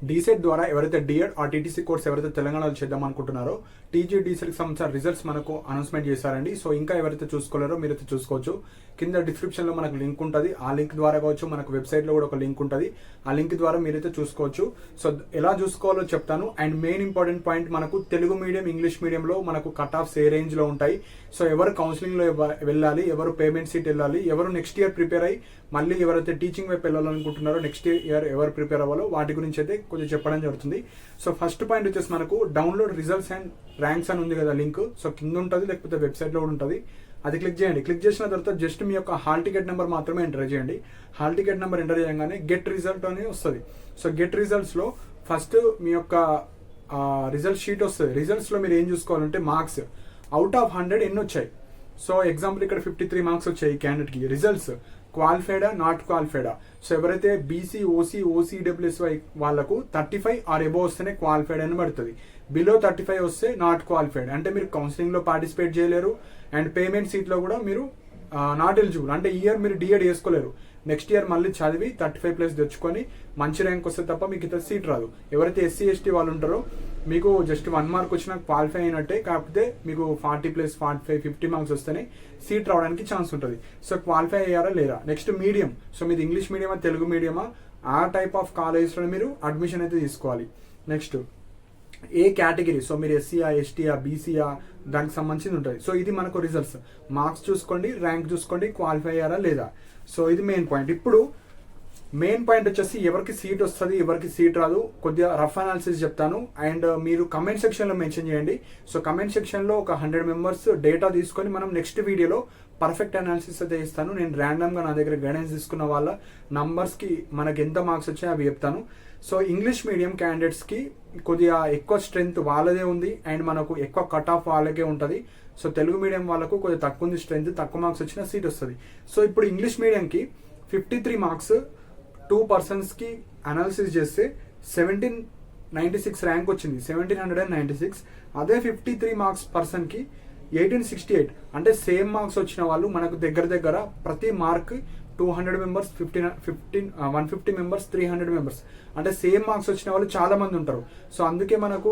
DEECET ద్వారా ఎవరైతే D.Ed ఆ టీటీసీ కోర్స్ ఎవరైతే తెలంగాణలో చేద్దాం అనుకుంటున్నారో టీజీ డీసెట్కి సంబంధించిన రిజల్ట్స్ మనకు అనౌన్స్మెంట్ చేశారండి. సో ఇంకా ఎవరైతే చూసుకోలేరో మీరైతే చూసుకోవచ్చు. కింద డిస్క్రిప్షన్లో మనకు లింక్ ఉంటుంది. ఆ లింక్ ద్వారా కావచ్చు, మనకు వెబ్సైట్లో కూడా ఒక లింక్ ఉంటుంది. ఆ లింక్ ద్వారా మీరైతే చూసుకోవచ్చు. సో ఎలా చూసుకోవాలో చెప్తాను. అండ్ మెయిన్ ఇంపార్టెంట్ పాయింట్, మనకు తెలుగు మీడియం, ఇంగ్లీష్ మీడియంలో మనకు కట్ ఆఫ్స్ ఏ రేంజ్లో ఉంటాయి. సో ఎవరు కౌన్సిలింగ్లో వెళ్ళాలి, ఎవరు పేమెంట్ సీట్ వెళ్ళాలి, ఎవరు నెక్స్ట్ ఇయర్ ప్రిపేర్ అయ్యి మళ్ళీ ఎవరైతే టీచింగ్ వైపు వెళ్ళాలనుకుంటున్నారో నెక్స్ట్ ఇయర్ ఎవరు ప్రిపేర్ అవ్వాలో వాటి గురించి అయితే కొంచెం చెప్పడం జరుగుతుంది. సో ఫస్ట్ పాయింట్ వచ్చేసి మనకు డౌన్లోడ్ రిజల్ట్స్ అండ్ ర్యాంక్స్ అని ఉంది కదా లింక్. సో కింద ఉంటుంది, లేకపోతే వెబ్సైట్లో కూడా ఉంటుంది. అది క్లిక్ చేయండి. క్లిక్ చేసిన తర్వాత జస్ట్ మీ యొక్క హాల్ టికెట్ నెంబర్ మాత్రమే ఎంటర్ చేయండి. హాల్ టికెట్ నెంబర్ ఎంటర్ చేయగానే గెట్ రిజల్ట్ అని వస్తుంది. సో గెట్ రిజల్ట్స్లో ఫస్ట్ మీ యొక్క రిజల్ట్ షీట్ వస్తుంది. రిజల్ట్స్లో మీరు ఏం చూసుకోవాలంటే మార్క్స్ అవుట్ ఆఫ్ 100 ఎన్ని వచ్చాయి. సో ఎగ్జాంపుల్ ఇక్కడ 53 మార్క్స్ వచ్చాయి క్యాండిడేట్కి. రిజల్ట్స్ క్వాలిఫైడా, నాట్ క్వాలిఫైడా. సో ఎవరైతే బీసీ, ఓసీ, ఓసీడబ్ల్యూఎస్వై వాళ్ళకు 35 ఆర్ ఎబో వస్తేనే క్వాలిఫైడ్ అని పడుతుంది. బిలో 35 వస్తే నాట్ క్వాలిఫైడ్, అంటే మీరు కౌన్సిలింగ్లో పార్టిసిపేట్ చేయలేరు. అండ్ పేమెంట్ సీట్లో కూడా మీరు నాట్ ఎలిజిబుల్, అంటే ఈ ఇయర్ మీరు డిఎడ్ చేసుకోలేరు. నెక్స్ట్ ఇయర్ మళ్ళీ చదివి 35+ తెచ్చుకొని మంచి ర్యాంక్ వస్తే తప్ప మీకు ఇతర సీట్ రాదు. ఎవరైతే ఎస్సీ, ఎస్టీ వాళ్ళు ఉంటారో మీకు జస్ట్ 1 మార్క్ వచ్చినా క్వాలిఫై అయినట్టే. కాకపోతే మీకు 40+, 45, 50 మార్క్స్ వస్తేనే సీట్ రావడానికి ఛాన్స్ ఉంటుంది. సో క్వాలిఫై అయ్యారా లేదా. Next medium. సో మీది ఇంగ్లీష్ మీడియమా, తెలుగు మీడియమా, ఆ టైప్ ఆఫ్ కాలేజెస్లో మీరు అడ్మిషన్ అయితే తీసుకోవాలి. నెక్స్ట్ ఏ కేటగిరీ. సో మీరు ఎస్సీయా, ఎస్టీయా, బీసీయా, దానికి సంబంధించి ఉంటుంది. సో ఇది మనకు రిజల్ట్స్. మార్క్స్ చూసుకోండి, ర్యాంక్ చూసుకోండి, క్వాలిఫై అయ్యారా లేదా. సో ఇది మెయిన్ పాయింట్. ఇప్పుడు మెయిన్ పాయింట్ వచ్చేసి ఎవరికి సీట్ వస్తుంది, ఎవరికి సీట్ రాదు, కొద్దిగా రఫ్ అనాలిసిస్ చెప్తాను. అండ్ మీరు కమెంట్ సెక్షన్లో మెన్షన్ చేయండి. సో కమెంట్ సెక్షన్లో ఒక 100 మెంబర్స్ డేటా తీసుకొని మనం నెక్స్ట్ వీడియోలో పర్ఫెక్ట్ అనాలిసిస్ అయితే ఇస్తాను. నేను ర్యాండమ్గా నా దగ్గర గైడెన్స్ తీసుకున్న వాళ్ళ నంబర్స్కి మనకి ఎంత మార్క్స్ వచ్చాయో అవి చెప్తాను. సో ఇంగ్లీష్ మీడియం క్యాండిడేట్స్కి కొద్దిగా ఎక్కువ స్ట్రెంత్ వాళ్ళదే ఉంది. అండ్ మనకు ఎక్కువ కట్ ఆఫ్ వాళ్ళకే ఉంటుంది. సో తెలుగు మీడియం వాళ్ళకు కొద్దిగా తక్కువ ఉంది స్ట్రెంత్, తక్కువ మార్క్స్ వచ్చిన సీట్ వస్తుంది. సో ఇప్పుడు ఇంగ్లీష్ మీడియంకి 53 మార్క్స్ 2 పర్సన్స్కి అనాలిసిస్ చేస్తే 1796 ర్యాంక్ వచ్చింది, 1796. అదే 53 మార్క్స్ పర్సన్కి 1868, అంటే సేమ్ మార్క్స్ వచ్చిన వాళ్ళు మనకు దగ్గర ప్రతి మార్క్ 200 మెంబర్స్, 150 మెంబర్స్, 300 మెంబర్స్, అంటే సేమ్ మార్క్స్ వచ్చిన వాళ్ళు చాలా మంది ఉంటారు. సో అందుకే మనకు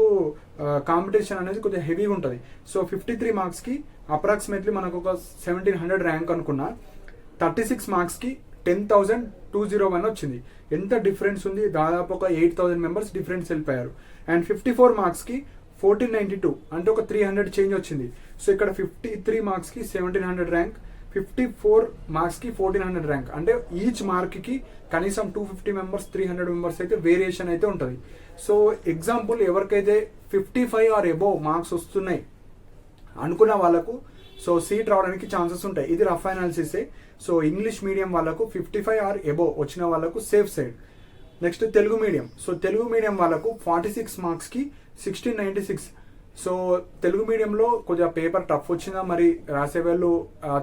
కాంపిటీషన్ అనేది కొద్దిగా హెవీగా ఉంటుంది. సో 53 మార్క్స్కి అప్రాక్సిమేట్లీ మనకు ఒక 1700 ర్యాంక్ అనుకున్నా, 36 మార్క్స్కి 10,201 వచ్చింది. ఎంత డిఫరెన్స్ ఉంది, దాదాపు ఒక 8,000 మెంబర్స్ డిఫరెన్స్ వెళ్ళిపోయారు. అండ్ 54 మార్క్స్కి 1492, అంటే ఒక 300 చేంజ్ వచ్చింది. సో ఇక్కడ 53 మార్క్స్కి 1700 ర్యాంక్, 54 మార్క్స్కి 1400 ర్యాంక్, అంటే ఈచ్ మార్క్కి కనీసం 250 మెంబర్స్, 300 మెంబర్స్ అయితే వేరియేషన్ అయితే ఉంటుంది. సో ఎగ్జాంపుల్ ఎవరికైతే 55 ఆర్ ఎబోవ్ మార్క్స్ వస్తున్నాయి అనుకున్న వాళ్ళకు సో సీట్ రావడానికి ఛాన్సెస్ ఉంటాయి. ఇది రఫ్ అనాలిసిసే. సో ఇంగ్లీష్ మీడియం వాళ్ళకు 55 ఆర్ ఎబోవ్ వచ్చిన వాళ్ళకు safe side. Next Telugu medium. So Telugu medium వాళ్ళకు 46 మార్క్స్కి 1696. సో తెలుగు మీడియంలో కొద్దిగా పేపర్ టఫ్ వచ్చినా మరి రాసే వాళ్ళు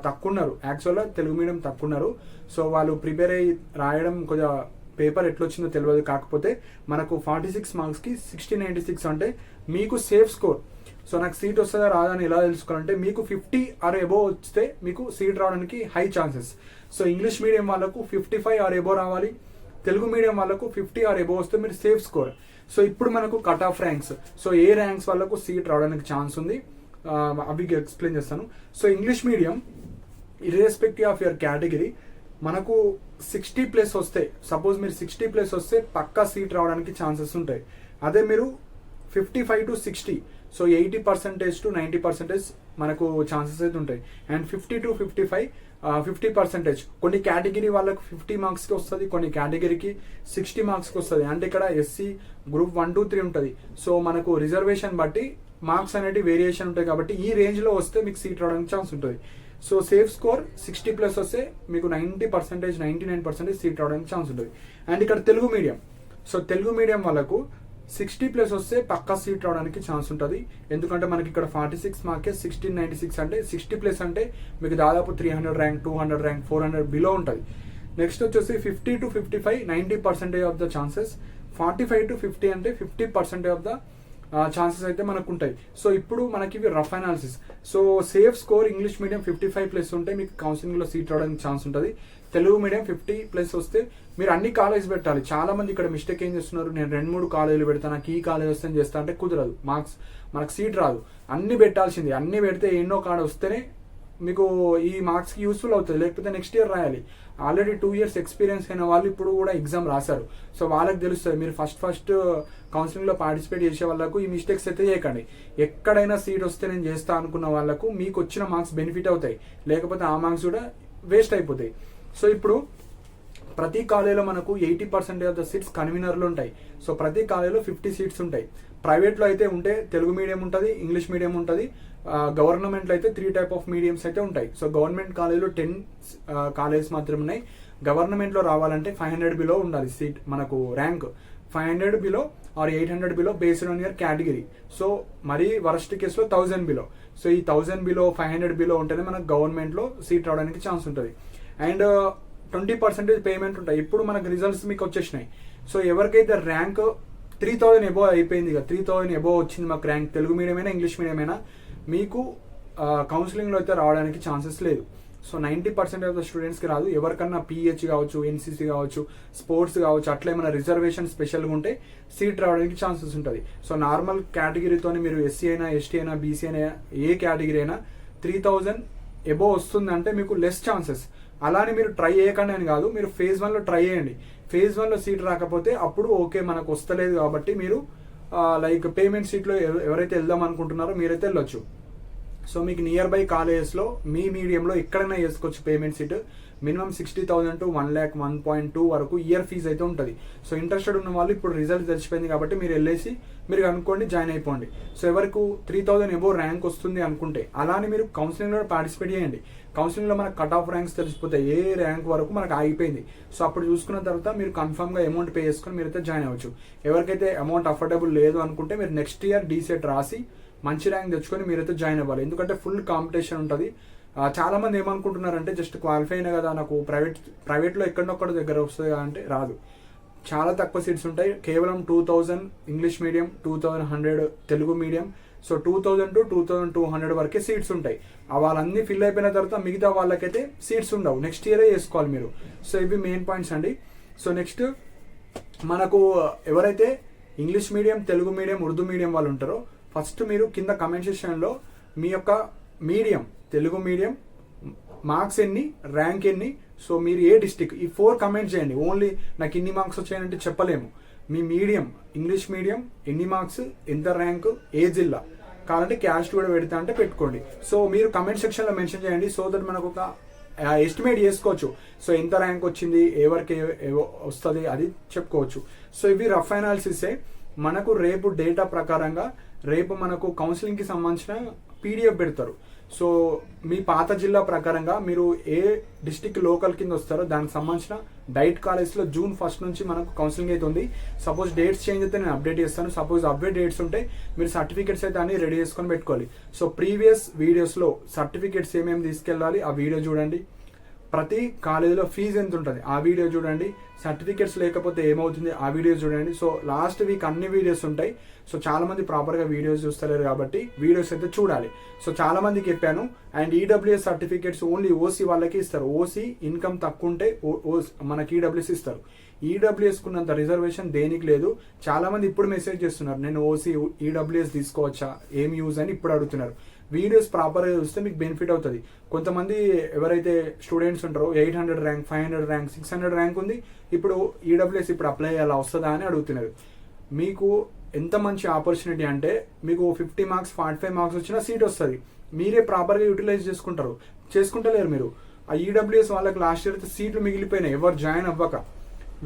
తక్కువ ఉన్నారు. యాక్చువల్గా తెలుగు మీడియం తక్కువ ఉన్నారు. సో వాళ్ళు ప్రిపేర్ అయ్యి రాయడం కొద్దిగా పేపర్ ఎట్లొచ్చిందో తెలియదు. కాకపోతే మనకు 46 మార్క్స్కి 1696 అంటే మీకు సేఫ్ స్కోర్. సో నాకు సీట్ వస్తుందా రాదా అని ఎలా తెలుసుకోవాలంటే మీకు 50 ఆర్ ఎబోవ్ వస్తే మీకు సీట్ రావడానికి high chances. So English medium వాళ్ళకు 55 ఆర్ ఎబోవ్ రావాలి, తెలుగు మీడియం వాళ్ళకు 50 ఆర్ ఎబోవ్ వస్తే మీరు సేఫ్ స్కోర్. సో ఇప్పుడు మనకు కట్ ఆఫ్ ర్యాంక్స్. సో ఏ ర్యాంక్స్ వాళ్ళకు సీట్ రావడానికి ఛాన్స్ ఉంది అవి ఎక్స్ప్లెయిన్ చేస్తాను. So English medium irrespective of your category మనకు 60+ వస్తే, సపోజ్ మీరు 60+ వస్తే పక్కా సీట్ రావడానికి ఛాన్సెస్ ఉంటాయి. అదే మీరు 55 to 60, సో 80% to 90% మనకు ఛాన్సెస్ అయితే ఉంటాయి. And 50 to 55 50%. కొన్ని కేటగిరీ వాళ్ళకు 50 మార్క్స్కి వస్తుంది, కొన్ని కేటగిరీకి 60 మార్క్స్కి వస్తుంది. అంటే ఇక్కడ ఎస్సీ గ్రూప్ 1, 2, 3 ఉంటుంది. సో మనకు రిజర్వేషన్ బట్టి మార్క్స్ అనేవి వేరియేషన్ ఉంటాయి. కాబట్టి ఈ రేంజ్లో వస్తే మీకు సీట్ రావడానికి ఛాన్స్ ఉంటుంది. సో సేఫ్ స్కోర్ 60+ వస్తే మీకు 90%, 99% సీట్ రావడానికి ఛాన్స్ ఉంటుంది. అండ్ ఇక్కడ Telugu medium. So Telugu medium వాళ్ళకు 60+ వస్తే పక్కా సీట్ రావడానికి ఛాన్స్ ఉంటుంది. ఎందుకంటే మనకి ఇక్కడ 46 మార్కే 1696, అంటే 60+ అంటే మీకు దాదాపు 300 ర్యాంక్, 200 ర్యాంక్, 400 బిలో ఉంటుంది. నెక్స్ట్ వచ్చేసి 50 to 55 90% of the chances, 45 to 50 అంటే 50% ఆఫ్ ద ఛాన్సెస్ అయితే మనకు ఉంటాయి. సో ఇప్పుడు మనకి ఇవి rough analysis. So safe score English medium 55+ ఉంటే మీకు కౌన్సిలింగ్లో సీట్ రావడానికి ఛాన్స్ ఉంటుంది. తెలుగు మీడియం 50+ వస్తే మీరు అన్ని కాలేజ్ పెట్టాలి. చాలా మంది ఇక్కడ మిస్టేక్ ఏం చేస్తున్నారు, నేను 2-3 కాలేజీలు పెడతాను, నాకు ఈ కాలేజ్ వస్తే చేస్తా అంటే కుదరదు. మనకు సీట్ రాదు. అన్ని పెట్టాల్సింది. అన్ని పెడితే ఎన్నో కాడ వస్తేనే మీకు ఈ మార్క్స్కి యూస్ఫుల్ అవుతుంది, లేకపోతే నెక్స్ట్ ఇయర్ రాయాలి. ఆల్రెడీ 2 years ఎక్స్పీరియన్స్ అయిన వాళ్ళు ఇప్పుడు కూడా ఎగ్జామ్ రాశారు. సో వాళ్ళకి తెలుస్తుంది. మీరు ఫస్ట్ కౌన్సిలింగ్లో పార్టిసిపేట్ చేసే వాళ్ళకు ఈ మిస్టేక్స్ అయితే చేయకండి. ఎక్కడైనా సీట్ వస్తే నేను చేస్తా అనుకున్న వాళ్ళకు మీకు వచ్చిన మార్క్స్ బెనిఫిట్ అవుతాయి, లేకపోతే ఆ మార్క్స్ కూడా వేస్ట్ అయిపోతాయి. సో ఇప్పుడు ప్రతి కాలేజీలో మనకు 80% ఆఫ్ ద సీట్స్ కన్వీనర్లు ఉంటాయి. సో ప్రతి కాలేజీలో 50 seats ఉంటాయి. ప్రైవేట్లో అయితే ఉంటే తెలుగు మీడియం ఉంటుంది, ఇంగ్లీష్ మీడియం ఉంటుంది. గవర్నమెంట్లో అయితే 3 type of మీడియంస్ అయితే ఉంటాయి. సో గవర్నమెంట్ కాలేజీలో 10 కాలేజెస్ మాత్రమే ఉన్నాయి. గవర్నమెంట్లో రావాలంటే 500 బిలో ఉండాలి సీట్, మనకు rank 500 below or 800 below based on your category. So మరీ వరస్ట్ కేసులో 1000 బిలో. సో ఈ 1000 బిలో 500 బిలో ఉంటేనే మనకు గవర్నమెంట్లో సీట్ రావడానికి ఛాన్స్ ఉంటుంది. అండ్ 20% పేమెంట్ ఉంటాయి. ఇప్పుడు మనకు రిజల్ట్స్ మీకు వచ్చేసినాయి. సో ఎవరికైతే ర్యాంక్ 3000 ఎబో అయిపోయింది, 3000 ఎబో వచ్చింది మాకు ర్యాంక్, తెలుగు మీడియం అయినా ఇంగ్లీష్ మీడియం అయినా, మీకు కౌన్సిలింగ్లో అయితే రావడానికి ఛాన్సెస్ లేదు. సో 90% ఆఫ్ ద స్టూడెంట్స్కి రాదు. ఎవరికన్నా పిహెచ్ కావచ్చు, ఎన్సీసీ కావచ్చు, స్పోర్ట్స్ కావచ్చు, అట్లా ఏమైనా రిజర్వేషన్ స్పెషల్గా ఉంటే సీట్ రావడానికి ఛాన్సెస్ ఉంటుంది. సో నార్మల్ కేటగిరీతో మీరు ఎస్సీ అయినా, ఎస్టీ అయినా, బీసీ అయినా, ఏ కేటగిరీ అయినా 3000 ఎబో వస్తుందంటే మీకు లెస్ ఛాన్సెస్. అలానే మీరు ట్రై చేయకండి అని కాదు, మీరు phase 1లో ట్రై చేయండి. phase 1లో సీట్ రాకపోతే అప్పుడు ఓకే మనకు వస్తలేదు కాబట్టి మీరు లైక్ పేమెంట్ సీట్లో ఎవరైతే వెళ్దాం అనుకుంటున్నారో మీరైతే వెళ్ళొచ్చు. సో మీకు నియర్ బై కాలేజెస్లో మీ మీడియంలో ఎక్కడైనా చేసుకోవచ్చు పేమెంట్ సీట్. మినిమం 60,000 to 1,00,000, 1.2 వరకు ఇయర్ ఫీజు అయితే ఉంటుంది. సో ఇంట్రెస్టెడ్ ఉన్న వాళ్ళు ఇప్పుడు రిజల్ట్ తెలిసిపోయింది కాబట్టి మీరు వెళ్ళేసి మీరు అనుకోండి, జాయిన్ అయిపోండి. సో ఎవరికి 3000 ఎబో ర్యాంక్ వస్తుంది అనుకుంటే అలానే మీరు కౌన్సిలింగ్లో పార్టిసిపేట్ చేయండి. కౌన్సిలింగ్లో మనకు కట్ ఆఫ్ ర్యాంక్స్ తెలిసిపోతాయి, ఏ ర్యాంక్ వరకు మనకు ఆగిపోయింది. సో అప్పుడు చూసుకున్న తర్వాత మీరు కన్ఫర్మ్గా అమౌంట్ పే చేసుకొని మీరైతే జాయిన్ అవ్వచ్చు. ఎవరికైతే అమౌంట్ అఫోర్డబుల్ లేదు అనుకుంటే మీరు నెక్స్ట్ ఇయర్ డీసెట్ రాసి మంచి ర్యాంక్ తెచ్చుకొని మీరైతే జాయిన్ అవ్వాలి. ఎందుకంటే ఫుల్ కాంపిటీషన్ ఉంటుంది. చాలా మంది ఏమనుకుంటున్నారంటే జస్ట్ క్వాలిఫై అయినా కదా నాకు ప్రైవేట్లో ఎక్కడొక్కడ దగ్గర వస్తుంది అంటే రాదు. చాలా తక్కువ సీట్స్ ఉంటాయి. కేవలం 2000 English medium, 2100 Telugu medium. So 2000 to 2200 వరకే సీట్స్ ఉంటాయి. వాళ్ళన్నీ ఫిల్ అయిపోయిన తర్వాత మిగతా వాళ్ళకైతే సీట్స్ ఉండవు, నెక్స్ట్ ఇయరే చేసుకోవాలి మీరు. సో ఇవి మెయిన్ పాయింట్స్ అండి. సో నెక్స్ట్ మనకు ఎవరైతే English medium, Telugu medium, Urdu medium వాళ్ళు ఉంటారో ఫస్ట్ మీరు కింద కమెంట్ సెక్షన్లో మీ యొక్క మీడియం, తెలుగు మీడియం మార్క్స్ ఎన్ని, ర్యాంక్ ఎన్ని, సో మీరు ఏ డిస్టిక్, ఈ 4 కమెంట్ చేయండి. ఓన్లీ నాకు ఇన్ని మార్క్స్ వచ్చాయంటే చెప్పలేము. మీ మీడియం, ఇంగ్లీష్ మీడియం ఎన్ని మార్క్స్, ఎంత ర్యాంకు, ఏ జిల్లా, కావాలంటే క్యాస్ట్ కూడా పెడతా అంటే పెట్టుకోండి. సో మీరు కమెంట్ సెక్షన్లో మెన్షన్ చేయండి. సో దట్ మనకు ఒక ఎస్టిమేట్ చేసుకోవచ్చు. సో ఎంత ర్యాంక్ వచ్చింది, ఎవరికి వస్తుంది అది చెప్పుకోవచ్చు. సో ఇవి రఫ్ అనాలిసిసే. మనకు రేపు డేటా ప్రకారంగా రేపు మనకు కౌన్సిలింగ్కి సంబంధించిన పీడిఎఫ్ పెడతారు. సో మీ పాత జిల్లా ప్రకారంగా మీరు ఏ డిస్టిక్ లోకల్ కింద వస్తారో దానికి సంబంధించిన డైట్ కాలేజ్లో June 1 నుంచి మనకు కౌన్సిలింగ్ అయితే ఉంది. సపోజ్ డేట్స్ చేంజ్ అయితే నేను అప్డేట్ చేస్తాను. సపోజ్ అప్డేట్ డేట్స్ ఉంటే మీరు సర్టిఫికేట్స్ అయితే అన్ని రెడీ చేసుకొని పెట్టుకోవాలి. సో ప్రీవియస్ వీడియోస్లో సర్టిఫికేట్స్ ఏమేమి తీసుకెళ్ళాలి ఆ వీడియో చూడండి. ప్రతి కాలేజీలో ఫీజు ఎంత ఉంటుంది ఆ వీడియో చూడండి. సర్టిఫికేట్స్ లేకపోతే ఏమవుతుంది ఆ వీడియో చూడండి. సో లాస్ట్ వీక్ అన్ని వీడియోస్ ఉంటాయి. సో చాలా మంది ప్రాపర్గా వీడియోస్ చూస్తలేరు కాబట్టి వీడియోస్ అయితే చూడాలి. సో చాలా మందికి చెప్పాను. And EWS certificates only OC వాళ్ళకి ఇస్తారు. ఓసీ ఇన్కమ్ తక్కువ ఉంటే మనకి ఈడబ్ల్యూఎస్ ఇస్తారు. ఈడబ్ల్యూఎస్ కున్నంత రిజర్వేషన్ దేనికి లేదు. చాలా మంది ఇప్పుడు మెసేజ్ చేస్తున్నారు, నేను ఓసీ ఈడబ్ల్యూఎస్ తీసుకోవచ్చా, ఏం యూజ్ అని ఇప్పుడు అడుగుతున్నారు. వీడియోస్ ప్రాపర్గా చూస్తే మీకు బెనిఫిట్ అవుతుంది. కొంతమంది ఎవరైతే స్టూడెంట్స్ ఉంటారో 800 ర్యాంక్, 500 ర్యాంక్, 600 ర్యాంక్ ఉంది, ఇప్పుడు ఈడబ్ల్యూఎస్ ఇప్పుడు అప్లై అలా వస్తుందా అని అడుగుతున్నారు. మీకు ఎంత మంచి ఆపర్చునిటీ అంటే మీకు 50 మార్క్స్ 45 మార్క్స్ వచ్చినా సీట్ వస్తుంది. మీరే ప్రాపర్గా యూటిలైజ్ చేసుకుంటలేరు మీరు. ఆ ఈడబ్ల్యూఎస్ వాళ్ళకి లాస్ట్ ఇయర్ అయితే సీట్లు మిగిలిపోయినాయి ఎవరు జాయిన్ అవ్వక.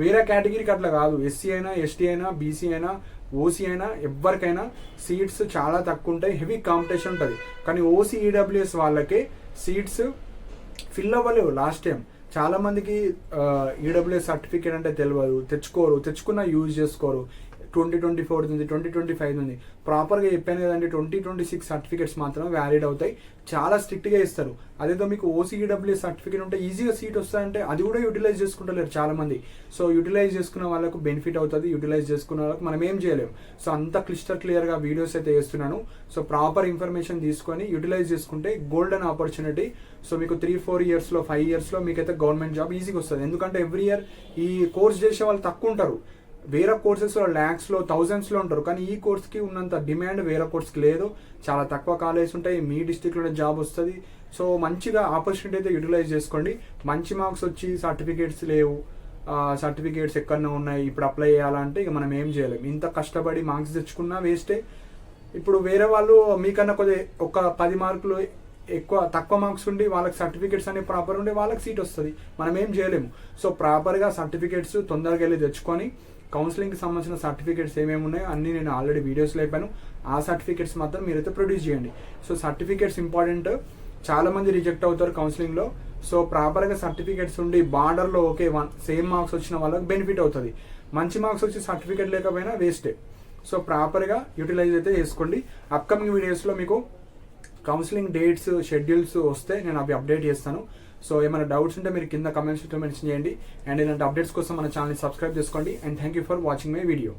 వేరే కేటగిరీకి అట్లా కాదు. ఎస్సీ అయినా, ఎస్టీ అయినా, బీసీ అయినా, ఓసీ అయినా ఎవరికైనా సీట్స్ చాలా తక్కువ ఉంటాయి. హెవీ కాంపిటీషన్ ఉంటుంది. కానీ ఓసీ ఈడబ్ల్యూఎస్ వాళ్ళకే సీట్స్ ఫిల్ అవ్వలేవు లాస్ట్ టైం. చాలా మందికి ఈడబ్ల్యూఎస్ సర్టిఫికేట్ అంటే తెలియదు, తెచ్చుకోరు, తెచ్చుకున్నా యూజ్ చేసుకోరు. 2024 ఉంది, 2025 ఉంది. ప్రాపర్గా చెప్పాను కదండి, 2026 సర్టిఫికేట్స్ మాత్రం వ్యాలిడ్ అవుతాయి. చాలా స్ట్రిక్ట్గా ఇస్తారు. అదేదో మీకు OCEWS సర్టిఫికేట్ ఉంటే ఈజీగా సీట్ వస్తాయంటే అది కూడా యూటిలైజ్ చేసుకుంటలేరు చాలా మంది. సో యూటిలైజ్ చేసుకున్న వాళ్ళకు బెనిఫిట్ అవుతుంది, యూటిలైజ్ చేసుకున్న వాళ్ళకి మనం ఏం చేయలేము. సో అంత క్లియర్గా వీడియోస్ అయితే చేస్తున్నాను. సో ప్రాపర్ ఇన్ఫర్మేషన్ తీసుకొని యూటిలైజ్ చేసుకుంటే గోల్డెన్ ఆపర్చునిటీ. సో మీకు 3-4 ఇయర్స్లో 5 ఇయర్స్లో మీకైతే గవర్నమెంట్ జాబ్ ఈజీగా వస్తుంది. ఎందుకంటే ఎవ్రీ ఇయర్ ఈ కోర్స్ చేసే వాళ్ళు తక్కువ ఉంటారు. వేరే కోర్సెస్లో ల్యాక్స్లో థౌజండ్స్లో ఉంటారు, కానీ ఈ కోర్స్కి ఉన్నంత డిమాండ్ వేరే కోర్స్కి లేదు. చాలా తక్కువ కాలేజెస్ ఉంటాయి, మీ డిస్టిక్లోనే జాబ్ వస్తుంది. సో మంచిగా ఆపర్చునిటీ అయితే యూటిలైజ్ చేసుకోండి. మంచి మార్క్స్ వచ్చి సర్టిఫికేట్స్ లేవు, సర్టిఫికేట్స్ ఎక్కడనే ఉన్నాయి, ఇప్పుడు అప్లై చేయాలంటే ఇక మనం ఏం చేయలేం. ఇంత కష్టపడి మార్క్స్ తెచ్చుకున్నా వేస్టే. ఇప్పుడు వేరే వాళ్ళు మీకన్నా ఒక 10 మార్కులు తక్కువ మార్క్స్ ఉండి వాళ్ళకి సర్టిఫికేట్స్ అనేవి ప్రాపర్ ఉండి వాళ్ళకి సీట్ వస్తుంది, మనం ఏం చేయలేము. సో ప్రాపర్గా సర్టిఫికేట్స్ తొందరగా వెళ్ళి తెచ్చుకొని కౌన్సిలింగ్కి సంబంధించిన సర్టిఫికేట్స్ ఏమేమి ఉన్నాయో అన్నీ నేను ఆల్రెడీ వీడియోస్లో అయిపోయాను. ఆ సర్టిఫికేట్స్ మాత్రం మీరైతే ప్రొడ్యూస్ చేయండి. So certificates important. చాలామంది రిజెక్ట్ అవుతారు కౌన్సిలింగ్లో. సో ప్రాపర్గా సర్టిఫికేట్స్ ఉండి బార్డర్లో సేమ్ మార్క్స్ వచ్చిన వాళ్ళకి బెనిఫిట్ అవుతుంది. మంచి మార్క్స్ వచ్చి సర్టిఫికేట్ లేకపోయినా వేస్టే. సో ప్రాపర్గా యూటిలైజ్ అయితే చేసుకోండి. అప్కమింగ్ వీడియోస్లో మీకు కౌన్సిలింగ్ డేట్స్, షెడ్యూల్స్ వస్తే నేను అవి అప్డేట్ చేస్తాను. సో ఏమైనా డౌట్స్ ఉంటే మీరు కింద కమెంట్స్లో మెన్షన్ చేయండి. అండ్ ఇలాంటి అప్డేట్స్ కోసం మన ఛానల్ని సబ్స్క్రైబ్ చేసుకోండి. And thank you for watching my video.